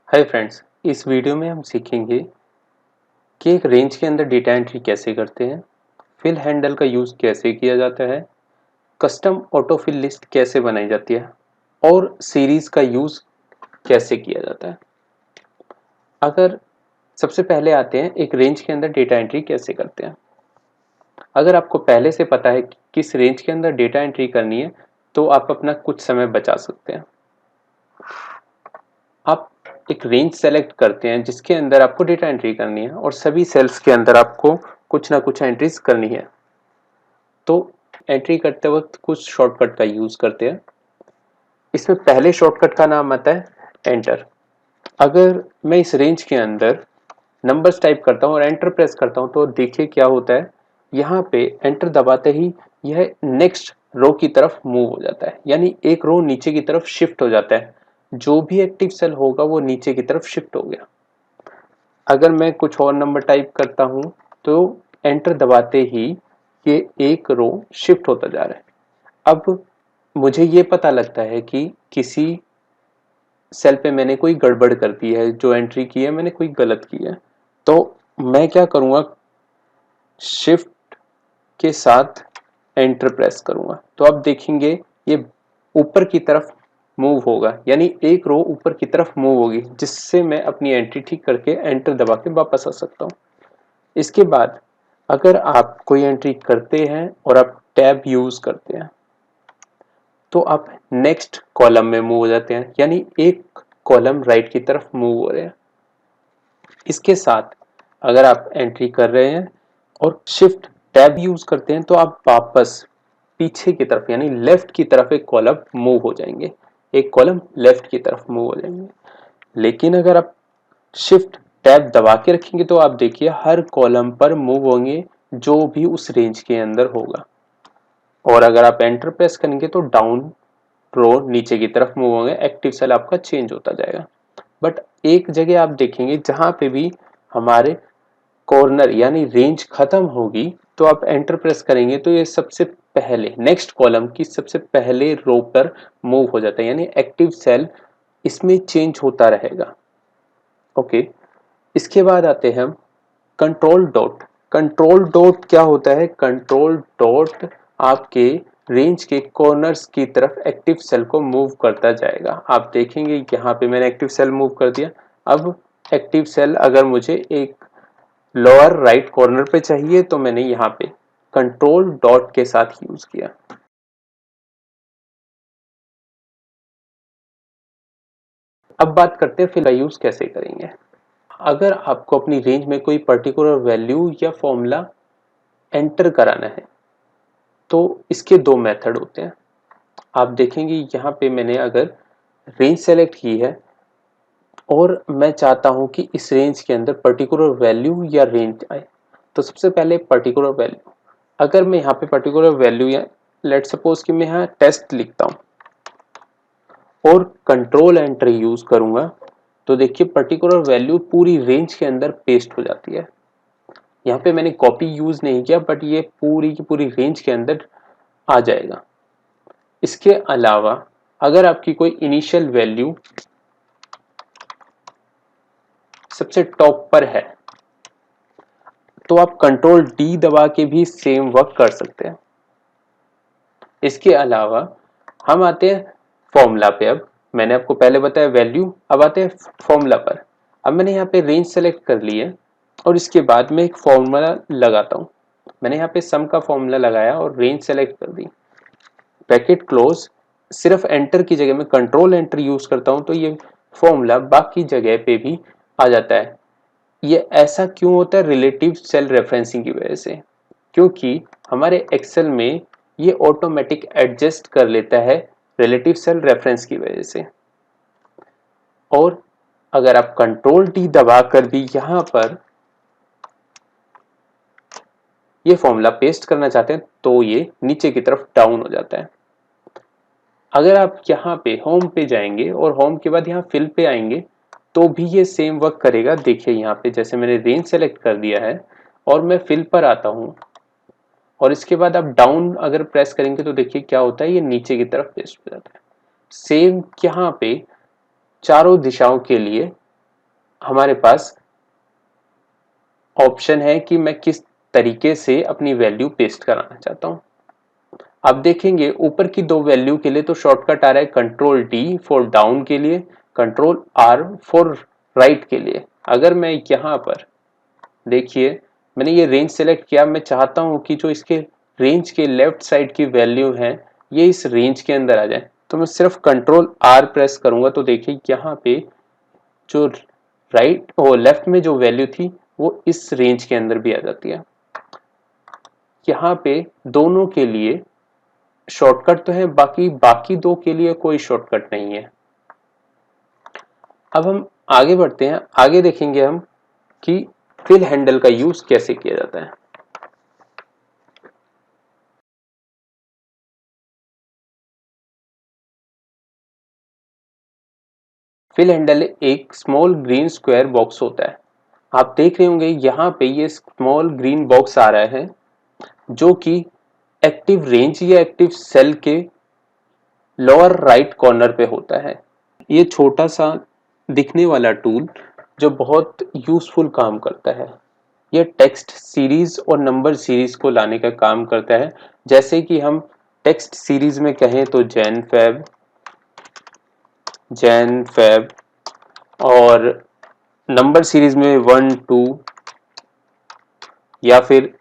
Hi friends, इस video में हम सीखेंगे कि एक रेंज के अंदर डेटा एंट्री कैसे करते हैं, फिल हैंडल का यूज़ कैसे किया जाता है, कस्टम ऑटोफिल लिस्ट कैसे बनाई जाती है और सीरीज का यूज़ कैसे किया जाता है। अगर सबसे पहले आते हैं एक रेंज के अंदर डेटा एंट्री कैसे करते हैं। अगर आपको पहले से पता है कि किस रेंज के अंदर डेटा एंट्री करनी है तो आप अपना कुछ समय बचा सकते हैं। आप एक रेंज सेलेक्ट करते हैं जिसके अंदर आपको डेटा एंट्री करनी है और सभी सेल्स के अंदर आपको कुछ ना कुछ एंट्रीज करनी है। तो एंट्री करते वक्त कुछ शॉर्टकट का यूज करते हैं। इसमें पहले शॉर्टकट का नाम आता है एंटर। अगर मैं इस रेंज के अंदर नंबर्स टाइप करता हूँ और एंटर प्रेस करता हूँ तो देखिए क्या होता है। यहाँ पे एंटर दबाते ही यह नेक्स्ट रो की तरफ मूव हो जाता है, यानी एक रो नीचे की तरफ शिफ्ट हो जाता है। जो भी एक्टिव सेल होगा वो नीचे की तरफ शिफ्ट हो गया। अगर मैं कुछ और नंबर टाइप करता हूं तो एंटर दबाते ही ये एक रो शिफ्ट होता जा रहा है। अब मुझे ये पता लगता है कि किसी सेल पे मैंने कोई गड़बड़ कर दी है, जो एंट्री की है मैंने कोई गलत की है। तो मैं क्या करूंगा, शिफ्ट के साथ एंटर प्रेस करूंगा तो आप देखेंगे ये ऊपर की तरफ मूव होगा, यानी एक रो ऊपर की तरफ मूव होगी, जिससे मैं अपनी एंट्री ठीक करके एंटर दबा के वापस आ सकता हूँ। इसके बाद अगर आप कोई एंट्री करते हैं और आप टैब यूज करते हैं तो आप नेक्स्ट कॉलम में मूव हो जाते हैं, यानी एक कॉलम राइट की तरफ मूव हो रहे हैं। इसके साथ अगर आप एंट्री कर रहे हैं और शिफ्ट टैब यूज करते हैं तो आप वापस पीछे की तरफ यानी लेफ्ट की तरफ एक कॉलम मूव हो जाएंगे, एक कॉलम लेफ्ट की तरफ मूव हो जाएंगे। लेकिन अगर आप शिफ्ट टैब दबा के रखेंगे तो आप देखिए हर कॉलम पर मूव होंगे जो भी उस रेंज के अंदर होगा। और अगर आप एंटर प्रेस करेंगे तो डाउन रो नीचे की तरफ मूव होंगे, एक्टिव सेल आपका चेंज होता जाएगा। बट एक जगह आप देखेंगे जहां पे भी हमारे कॉर्नर यानी रेंज खत्म होगी तो आप एंटर प्रेस करेंगे तो ये सबसे पहले नेक्स्ट कॉलम की सबसे पहले रो पर मूव हो जाता है, यानी एक्टिव सेल इसमें चेंज होता रहेगा। ओके, इसके बाद आते हैं हम कंट्रोल डॉट। कंट्रोल डॉट क्या होता है? कंट्रोल डॉट आपके रेंज के कॉर्नर्स की तरफ एक्टिव सेल को मूव करता जाएगा। आप देखेंगे यहाँ पे मैंने एक्टिव सेल मूव कर दिया। अब एक्टिव सेल अगर मुझे एक लोअर राइट कॉर्नर पे चाहिए तो मैंने यहाँ पे कंट्रोल डॉट के साथ यूज किया। अब बात करते हैं फिल का यूज कैसे करेंगे। अगर आपको अपनी रेंज में कोई पर्टिकुलर वैल्यू या फॉर्मूला एंटर कराना है तो इसके दो मेथड होते हैं। आप देखेंगे यहाँ पे मैंने अगर रेंज सेलेक्ट की है और मैं चाहता हूं कि इस रेंज के अंदर पर्टिकुलर वैल्यू या रेंज आए तो सबसे पहले पर्टिकुलर वैल्यू। अगर मैं यहाँ पे पर्टिकुलर वैल्यू या लेट सपोज कि मैं यहाँ टेस्ट लिखता हूँ और कंट्रोल एंटर यूज करूंगा तो देखिए पर्टिकुलर वैल्यू पूरी रेंज के अंदर पेस्ट हो जाती है। यहाँ पे मैंने कॉपी यूज नहीं किया बट ये पूरी की पूरी रेंज के अंदर आ जाएगा। इसके अलावा अगर आपकी कोई इनिशियल वैल्यू सबसे टॉप पर है तो आप कंट्रोल डी दबा के भी सेम वर्क कर सकते हैं। इसके अलावा हम आते हैं फॉर्मूला पे। अब मैंने आपको पहले बताया वैल्यू, अब आते हैं फॉर्मूला पर। अब मैंने यहाँ पे रेंज सेलेक्ट कर ली है और इसके बाद में एक फॉर्मूला लगाता हूँ। मैंने यहाँ पे सम का फॉर्मूला लगाया और रेंज सेलेक्ट कर दी, ब्रैकेट क्लोज। सिर्फ एंटर की जगह में कंट्रोल एंटर यूज करता हूँ तो ये फॉर्मूला बाकी जगह पे भी आ जाता है। ये ऐसा क्यों होता है? रिलेटिव सेल रेफरेंसिंग की वजह से, क्योंकि हमारे एक्सेल में ये ऑटोमेटिक एडजस्ट कर लेता है रिलेटिव सेल रेफरेंस की वजह से। और अगर आप कंट्रोल डी दबाकर भी यहाँ पर ये फॉर्मूला पेस्ट करना चाहते हैं तो ये नीचे की तरफ डाउन हो जाता है। अगर आप यहाँ पे होम पे जाएंगे और होम के बाद यहाँ फिल पे आएंगे तो भी ये सेम वर्क करेगा। देखिए यहाँ पे जैसे मैंने रेंज सेलेक्ट कर दिया है और मैं फिल पर आता हूँ और इसके बाद आप डाउन अगर प्रेस करेंगे तो देखिए क्या होता है, ये नीचे की तरफ पेस्ट हो जाता है। सेम यहाँ पे चारों दिशाओं के लिए हमारे पास ऑप्शन है कि मैं किस तरीके से अपनी वैल्यू पेस्ट कराना चाहता हूँ। आप देखेंगे ऊपर की दो वैल्यू के लिए तो शॉर्टकट आ रहा है कंट्रोल डी फॉर डाउन के लिए, कंट्रोल आर फॉर राइट के लिए। अगर मैं यहाँ पर देखिए मैंने ये रेंज सेलेक्ट किया, मैं चाहता हूँ कि जो इसके रेंज के लेफ्ट साइड की वैल्यू है ये इस रेंज के अंदर आ जाए, तो मैं सिर्फ कंट्रोल आर प्रेस करूंगा तो देखिए यहाँ पे जो राइट और लेफ्ट में जो वैल्यू थी वो इस रेंज के अंदर भी आ जाती है। यहाँ पे दोनों के लिए शॉर्टकट तो है, बाकी बाकी दो के लिए कोई शॉर्टकट नहीं है। अब हम आगे बढ़ते हैं, आगे देखेंगे हम कि फिल हैंडल का यूज कैसे किया जाता है। फिल हैंडल एक स्मॉल ग्रीन स्क्वायर बॉक्स होता है। आप देख रहे होंगे यहाँ पे ये स्मॉल ग्रीन बॉक्स आ रहा है जो कि एक्टिव रेंज या एक्टिव सेल के लोअर राइट कॉर्नर पे होता है। ये छोटा सा दिखने वाला टूल जो बहुत यूजफुल काम करता है, ये टेक्स्ट सीरीज और नंबर सीरीज को लाने का काम करता है। जैसे कि हम टेक्स्ट सीरीज में कहें तो जैन फेब और नंबर सीरीज में 1 2 या फिर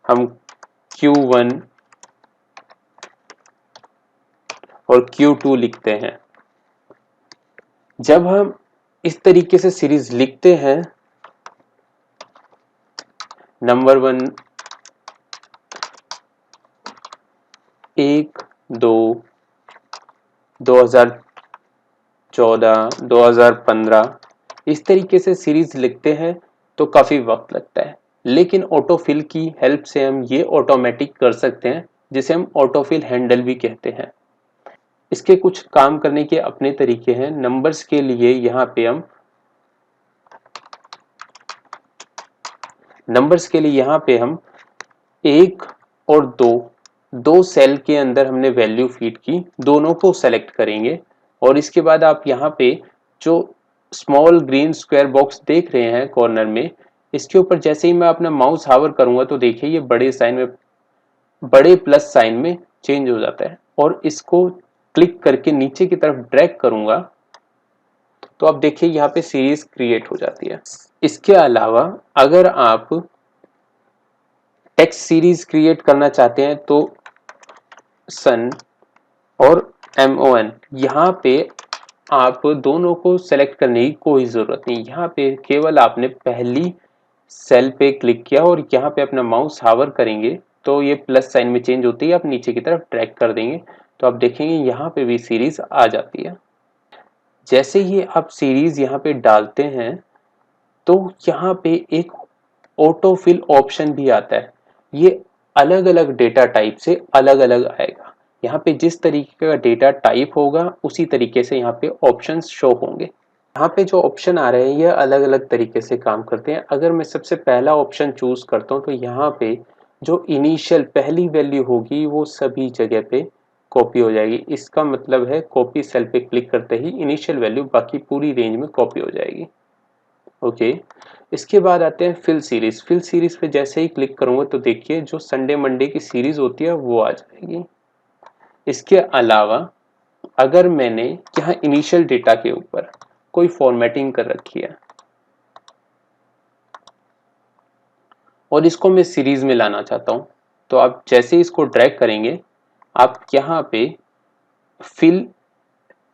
हम Q1 और Q2 लिखते हैं। जब हम इस तरीके से सीरीज लिखते हैं नंबर 1 1 2 2014 2015 इस तरीके से सीरीज लिखते हैं तो काफी वक्त लगता है, लेकिन ऑटोफिल की हेल्प से हम ये ऑटोमेटिक कर सकते हैं जिसे हम ऑटोफिल हैंडल भी कहते हैं। इसके कुछ काम करने के अपने तरीके हैं। नंबर्स के लिए यहाँ पे हम एक और दो सेल के अंदर हमने वैल्यू फीड की, दोनों को सेलेक्ट करेंगे और इसके बाद आप यहाँ पे जो स्मॉल ग्रीन स्क्वायर बॉक्स देख रहे हैं कॉर्नर में, इसके ऊपर जैसे ही मैं अपना माउस हावर करूंगा तो देखिए ये बड़े प्लस साइन में चेंज हो जाता है और इसको क्लिक करके नीचे की तरफ ड्रैग करूंगा तो आप देखिए यहाँ पे सीरीज क्रिएट हो जाती है। इसके अलावा अगर आप टेक्स्ट सीरीज क्रिएट करना चाहते हैं तो सन और MON यहाँ पे आप दोनों को सेलेक्ट करने की कोई जरूरत नहीं। यहाँ पे केवल आपने पहली सेल पे क्लिक किया और यहाँ पे अपना माउस हावर करेंगे तो ये प्लस साइन में चेंज होती है, आप नीचे की तरफ ड्रैग कर देंगे तो आप देखेंगे यहाँ पे भी सीरीज आ जाती है। जैसे ही आप सीरीज यहाँ पे डालते हैं तो यहाँ पे एक ऑटोफिल ऑप्शन भी आता है। ये अलग अलग डेटा टाइप से अलग अलग आएगा। यहाँ पे जिस तरीके का डेटा टाइप होगा उसी तरीके से यहाँ पे ऑप्शंस शो होंगे। यहाँ पे जो ऑप्शन आ रहे हैं ये अलग अलग तरीके से काम करते हैं। अगर मैं सबसे पहला ऑप्शन चूज करता हूँ तो यहाँ पे जो इनिशियल पहली वैल्यू होगी वो सभी जगह पे कॉपी हो जाएगी। इसका मतलब है कॉपी सेल पे क्लिक करते ही इनिशियल वैल्यू बाकी पूरी रेंज में कॉपी हो जाएगी। ओके, इसके बाद आते हैं फिल सीरीज। फिल सीरीज पे जैसे ही क्लिक करूंगा तो देखिए जो संडे मंडे की सीरीज होती है वो आ जाएगी। इसके अलावा अगर मैंने यहाँ इनिशियल डेटा के ऊपर कोई फॉर्मेटिंग कर रखी है और इसको मैं सीरीज में लाना चाहता हूँ तो आप जैसे ही इसको ड्रैग करेंगे आप यहाँ पे fill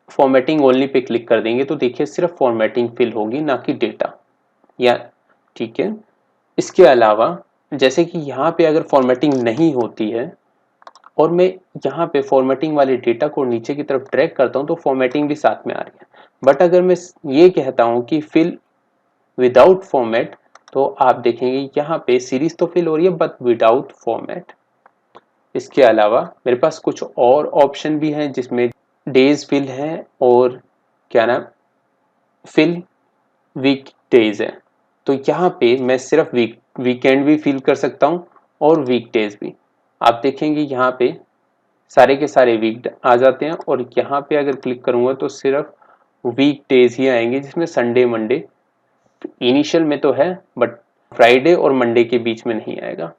formatting only pay click कर देंगे तो देखिए सिर्फ फॉर्मेटिंग फिल होगी ना कि डेटा। या ठीक है, इसके अलावा जैसे कि यहाँ पे अगर फॉर्मेटिंग नहीं होती है और मैं यहाँ पे फॉर्मेटिंग वाले डेटा को नीचे की तरफ ड्रैग करता हूँ तो फॉर्मेटिंग भी साथ में आ रही है। बट अगर मैं ये कहता हूँ कि फिल विदाउट फॉर्मेट तो आप देखेंगे यहाँ पे सीरीज तो फिल हो रही है बट विदाउट फॉर्मेट। इसके अलावा मेरे पास कुछ और ऑप्शन भी हैं जिसमें डेज फिल हैं और क्या नाम फिल वीक डेज है। तो यहाँ पे मैं सिर्फ वीकेंड भी फिल कर सकता हूँ और वीक डेज भी। आप देखेंगे यहाँ पे सारे के सारे वीक आ जाते हैं और यहाँ पे अगर क्लिक करूंगा तो सिर्फ वीक डेज ही आएंगे जिसमें संडे मंडे इनिशियल में तो है बट फ्राइडे और मंडे के बीच में नहीं आएगा।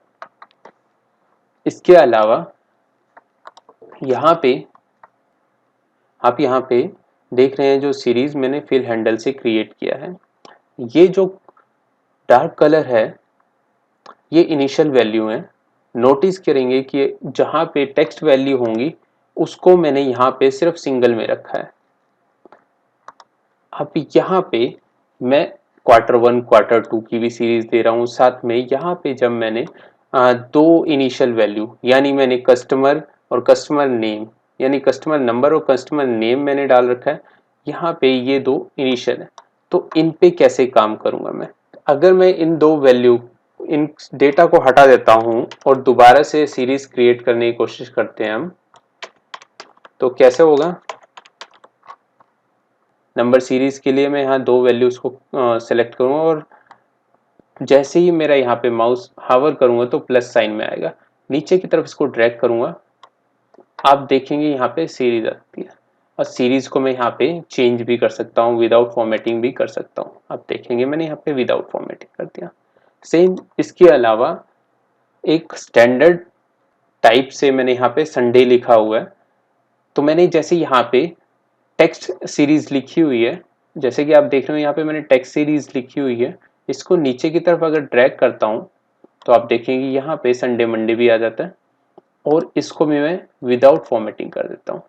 इसके अलावा यहाँ पे आप यहाँ पे देख रहे हैं जो सीरीज मैंने फिल हैंडल से क्रिएट किया है, ये जो डार्क कलर है ये इनिशियल वैल्यू है। नोटिस करेंगे कि जहाँ पे टेक्स्ट वैल्यू होंगी उसको मैंने यहाँ पे सिर्फ सिंगल में रखा है। अब यहाँ पे मैं Q1 Q2 की भी सीरीज दे रहा हूँ, साथ में यहाँ पे जब मैंने दो इनिशियल वैल्यू यानी मैंने कस्टमर और कस्टमर नेम यानी कस्टमर नंबर और कस्टमर नेम मैंने डाल रखा है, यहाँ पे ये दो इनिशियल है। तो इन पे कैसे काम करूंगा मैं, अगर मैं इन दो वैल्यू इन डेटा को हटा देता हूं और दोबारा से सीरीज क्रिएट करने की कोशिश करते हैं हम, तो कैसे होगा। नंबर सीरीज के लिए मैं यहाँ दो वैल्यूज को सेलेक्ट करूंगा और जैसे ही मेरा यहाँ पे माउस हावर करूंगा तो प्लस साइन में आएगा, नीचे की तरफ इसको ड्रैग करूंगा, आप देखेंगे यहाँ पे सीरीज आती है और सीरीज को मैं यहाँ पे चेंज भी कर सकता हूँ, विदाउट फॉर्मेटिंग भी कर सकता हूँ। आप देखेंगे मैंने यहाँ पे विदाउट फॉर्मेटिंग कर दिया। सेम इसके अलावा एक स्टैंडर्ड टाइप से मैंने यहाँ पे संडे लिखा हुआ है, तो मैंने जैसे यहाँ पे टेक्स्ट सीरीज लिखी हुई है, जैसे कि आप देख रहे हो यहाँ पे मैंने टेक्स्ट सीरीज लिखी हुई है, इसको नीचे की तरफ अगर ड्रैग करता हूँ तो आप देखेंगे यहाँ पे संडे मंडे भी आ जाता है और इसको भी मैं विदाउट फॉर्मेटिंग कर देता हूँ।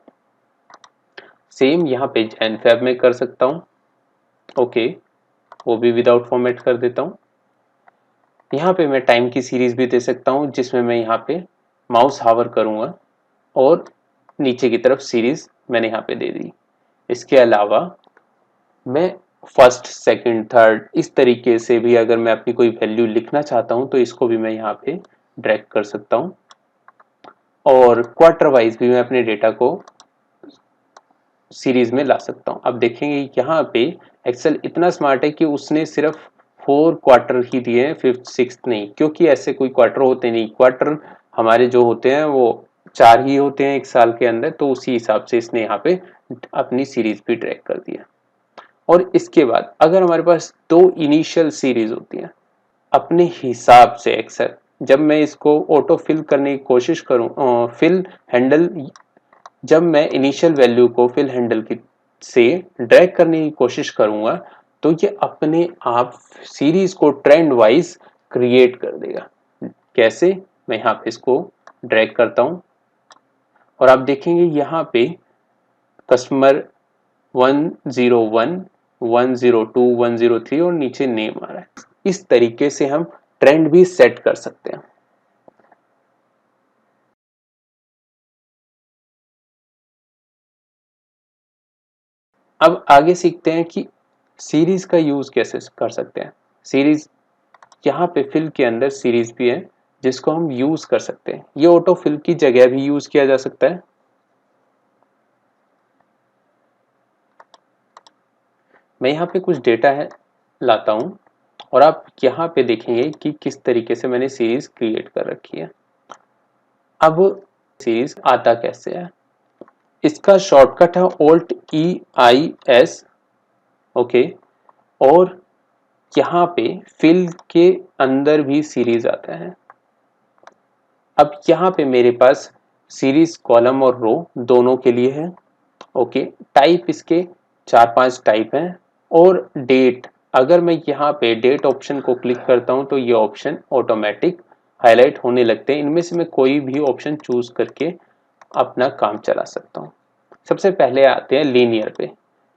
सेम यहाँ पे जैन फैब में कर सकता हूँ, ओके वो भी विदाउट फॉर्मेट कर देता हूँ। यहाँ पे मैं टाइम की सीरीज भी दे सकता हूँ जिसमें मैं यहाँ पे माउस हावर करूँगा और नीचे की तरफ सीरीज मैंने यहाँ पे दे दी। इसके अलावा मैं फर्स्ट सेकंड थर्ड इस तरीके से भी अगर मैं अपनी कोई वैल्यू लिखना चाहता हूँ तो इसको भी मैं यहाँ पे ड्रैग कर सकता हूँ और क्वार्टर वाइज भी मैं अपने डेटा को सीरीज में ला सकता हूँ। अब देखेंगे यहाँ पे एक्सेल इतना स्मार्ट है कि उसने सिर्फ 4 क्वार्टर ही दिए हैं, फिफ्थ सिक्स्थ नहीं, क्योंकि ऐसे कोई क्वार्टर होते नहीं। क्वार्टर हमारे जो होते हैं वो 4 ही होते हैं एक साल के अंदर, तो उसी हिसाब से इसने यहाँ पे अपनी सीरीज भी ट्रैक कर दिया। और इसके बाद अगर हमारे पास दो इनिशियल सीरीज होती हैं, अपने हिसाब से एक्सेल जब मैं इसको ऑटो फिल करने की कोशिश करूँ, फिल हैंडल जब मैं इनिशियल वैल्यू को फिल हैंडल की से ड्रैग करने की कोशिश करूंगा तो ये अपने आप सीरीज को ट्रेंड वाइज क्रिएट कर देगा। कैसे, मैं यहाँ पे इसको ड्रैग करता हूँ और आप देखेंगे यहाँ पे कस्टमर 101 102 103 और नीचे नेम आ रहा है। इस तरीके से हम ट्रेंड भी सेट कर सकते हैं। अब आगे सीखते हैं कि सीरीज का यूज कैसे कर सकते हैं। सीरीज यहाँ पे फिल के अंदर सीरीज भी है जिसको हम यूज कर सकते हैं। ये ऑटो फिल की जगह भी यूज किया जा सकता है। मैं यहाँ पे कुछ डेटा है लाता हूँ और आप यहाँ पे देखेंगे कि किस तरीके से मैंने सीरीज क्रिएट कर रखी है। अब सीरीज आता कैसे है, इसका शॉर्टकट है Alt+E+, ओके, और यहाँ पे फिल के अंदर भी सीरीज आता है। अब यहाँ पे मेरे पास सीरीज कॉलम और रो दोनों के लिए है, ओके। टाइप इसके 4-5 टाइप हैं और डेट, अगर मैं यहाँ पे डेट ऑप्शन को क्लिक करता हूँ तो ये ऑप्शन ऑटोमेटिक हाईलाइट होने लगते हैं। इनमें से मैं कोई भी ऑप्शन चूज करके अपना काम चला सकता हूँ। सबसे पहले आते हैं लीनियर पे।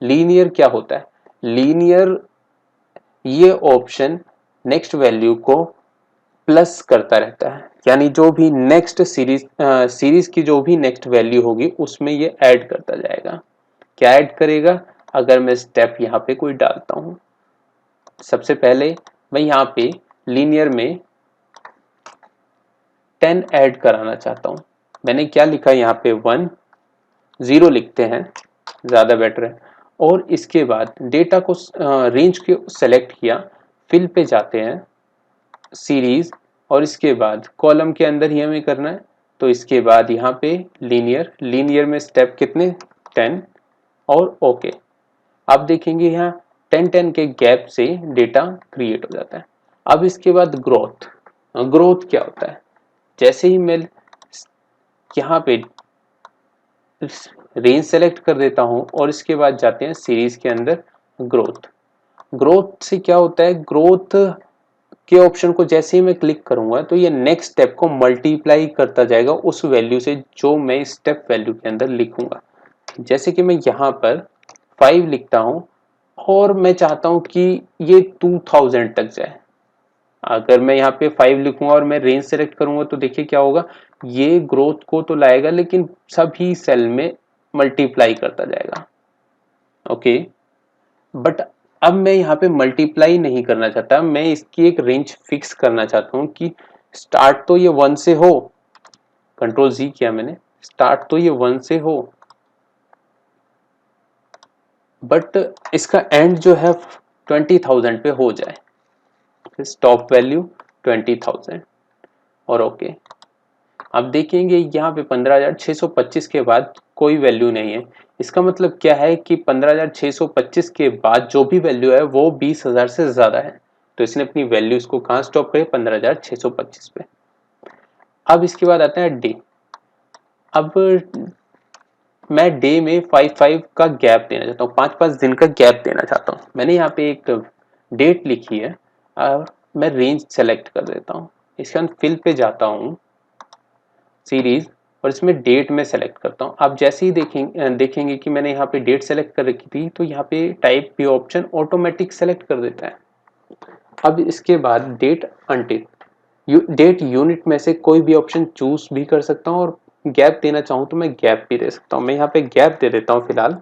लीनियर क्या होता है, लीनियर ये ऑप्शन नेक्स्ट वैल्यू को प्लस करता रहता है, यानी जो भी नेक्स्ट सीरीज की जो भी नेक्स्ट वैल्यू होगी उसमें ये ऐड करता जाएगा। क्या ऐड करेगा, अगर मैं स्टेप यहाँ पे कोई डालता हूँ, सबसे पहले मैं यहाँ पे लीनियर में 10 ऐड कराना चाहता हूँ मैंने क्या लिखा यहाँ पे 1 0 लिखते हैं, ज़्यादा बेटर है। और इसके बाद डेटा को रेंज को सेलेक्ट किया, फिल पे जाते हैं, सीरीज, और इसके बाद कॉलम के अंदर ही हमें करना है। तो इसके बाद यहाँ पे लीनियर, लीनियर में स्टेप कितने 10 और ओके। अब देखेंगे यहाँ 10 के गैप से डेटा क्रिएट हो जाता है। अब इसके बाद ग्रोथ, ग्रोथ क्या होता है, जैसे ही मैं यहाँ पे रेंज सेलेक्ट कर देता हूँ और इसके बाद जाते हैं सीरीज के अंदर ग्रोथ। ग्रोथ से क्या होता है, ग्रोथ के ऑप्शन को जैसे ही मैं क्लिक करूंगा तो ये नेक्स्ट स्टेप को मल्टीप्लाई करता जाएगा उस वैल्यू से जो मैं स्टेप वैल्यू के अंदर लिखूंगा। जैसे कि मैं यहाँ पर 5 लिखता हूं और मैं चाहता हूं कि ये 2000 तक जाए। अगर मैं यहाँ पे 5 लिखूंगा और मैं रेंज सेलेक्ट करूंगा तो देखिए क्या होगा, ये ग्रोथ को तो लाएगा लेकिन सभी सेल में मल्टीप्लाई करता जाएगा। ओके, बट अब मैं यहाँ पे मल्टीप्लाई नहीं करना चाहता, मैं इसकी एक रेंज फिक्स करना चाहता हूँ कि स्टार्ट तो ये 1 से हो, कंट्रोल जी किया मैंने, स्टार्ट तो ये 1 से हो, बट इसका एंड जो है 20,000 पे हो जाए। स्टॉप वैल्यू 20,000 और ओके। अब देखेंगे यहाँ पे 15,625 के बाद कोई वैल्यू नहीं है। इसका मतलब क्या है कि 15,625 के बाद जो भी वैल्यू है वो 20,000 से ज्यादा है, तो इसने अपनी वैल्यूज को कहाँ स्टॉप करे, 15,625 पे। अब इसके बाद आता है डे। अब मैं डे में 5-5 का गैप देना चाहता हूँ, 5-5 दिन का गैप देना चाहता हूँ। मैंने यहाँ पे एक डेट लिखी है और मैं रेंज सेलेक्ट कर देता हूँ। इसके अंदर फिल पे जाता हूँ, सीरीज, और इसमें डेट में सेलेक्ट करता हूँ। आप जैसे ही देखेंगे कि मैंने यहाँ पे डेट सेलेक्ट कर रखी थी तो यहाँ पे टाइप भी ऑप्शन ऑटोमेटिक सेलेक्ट कर देता है। अब इसके बाद डेट अनटिल, डेट यूनिट में से कोई भी ऑप्शन चूज भी कर सकता हूँ और गैप देना चाहूँ तो मैं गैप भी दे सकता हूँ। मैं यहाँ पे गैप दे देता हूँ फिलहाल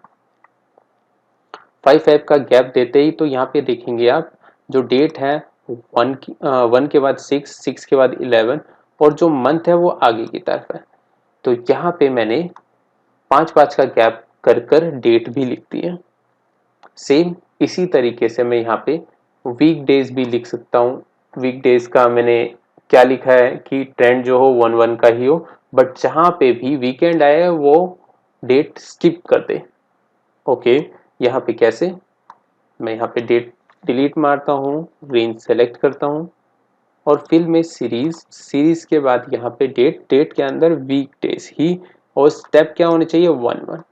5-5 का गैप देते ही, तो यहाँ पे देखेंगे आप जो डेट है 1 के बाद 6 के बाद 11 और जो मंथ है वो आगे की तरफ है। तो यहाँ पे मैंने 5-5 का गैप कर कर डेट भी लिख दी है। सेम इसी तरीके से मैं यहाँ पे वीक डेज भी लिख सकता हूँ। वीक डेज का मैंने क्या लिखा है कि ट्रेंड जो हो 1-1 का ही हो, बट जहाँ पे भी वीकेंड आए वो डेट स्किप कर दे। ओके, यहाँ पे कैसे, मैं यहाँ पे डेट डिलीट मारता हूँ, रेंज सेलेक्ट करता हूँ और फिर में सीरीज, सीरीज के बाद यहाँ पे डेट, डेट के अंदर वीक डेज ही, और स्टेप क्या होने चाहिए 1-1।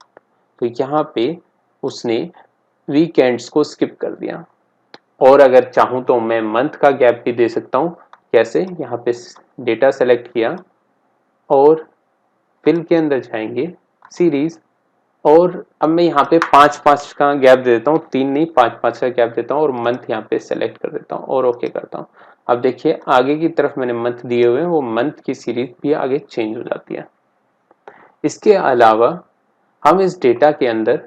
तो यहाँ पे उसने वीकेंड्स को स्किप कर दिया। और अगर चाहूँ तो मैं मंथ का गैप भी दे सकता हूँ। कैसे, यहाँ पे डेटा सेलेक्ट किया और फिल के अंदर जाएंगे, सीरीज, और अब मैं यहाँ पे 5-5 का गैप दे देता हूँ, 3 नहीं 5-5 का गैप देता हूँ और मंथ यहाँ पे सेलेक्ट कर देता हूँ और ओके करता हूँ। अब देखिए आगे की तरफ मैंने मंथ दिए हुए हैं, वो मंथ की सीरीज भी आगे चेंज हो जाती है। इसके अलावा हम इस डेटा के अंदर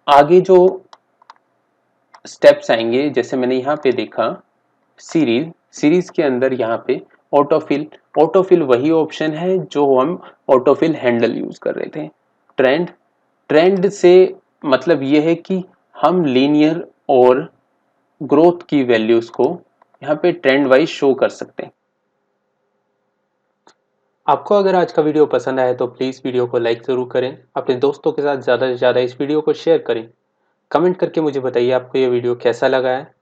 आगे जो स्टेप्स आएंगे, जैसे मैंने यहाँ पे देखा सीरीज, सीरीज के अंदर यहाँ पे ऑटोफिल, ऑटोफिल वही ऑप्शन है जो हम ऑटोफिल हैंडल यूज कर रहे थे। ट्रेंड, ट्रेंड से मतलब ये है कि हम लीनियर और ग्रोथ की वैल्यूज को यहाँ पे ट्रेंड वाइज शो कर सकते हैं। आपको अगर आज का वीडियो पसंद आया तो प्लीज़ वीडियो को लाइक ज़रूर करें, अपने दोस्तों के साथ ज़्यादा से ज़्यादा इस वीडियो को शेयर करें। कमेंट करके मुझे बताइए आपको ये वीडियो कैसा लगा है,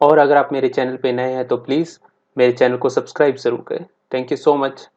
और अगर आप मेरे चैनल पे नए हैं तो प्लीज़ मेरे चैनल को सब्सक्राइब ज़रूर करें। Thank you so much.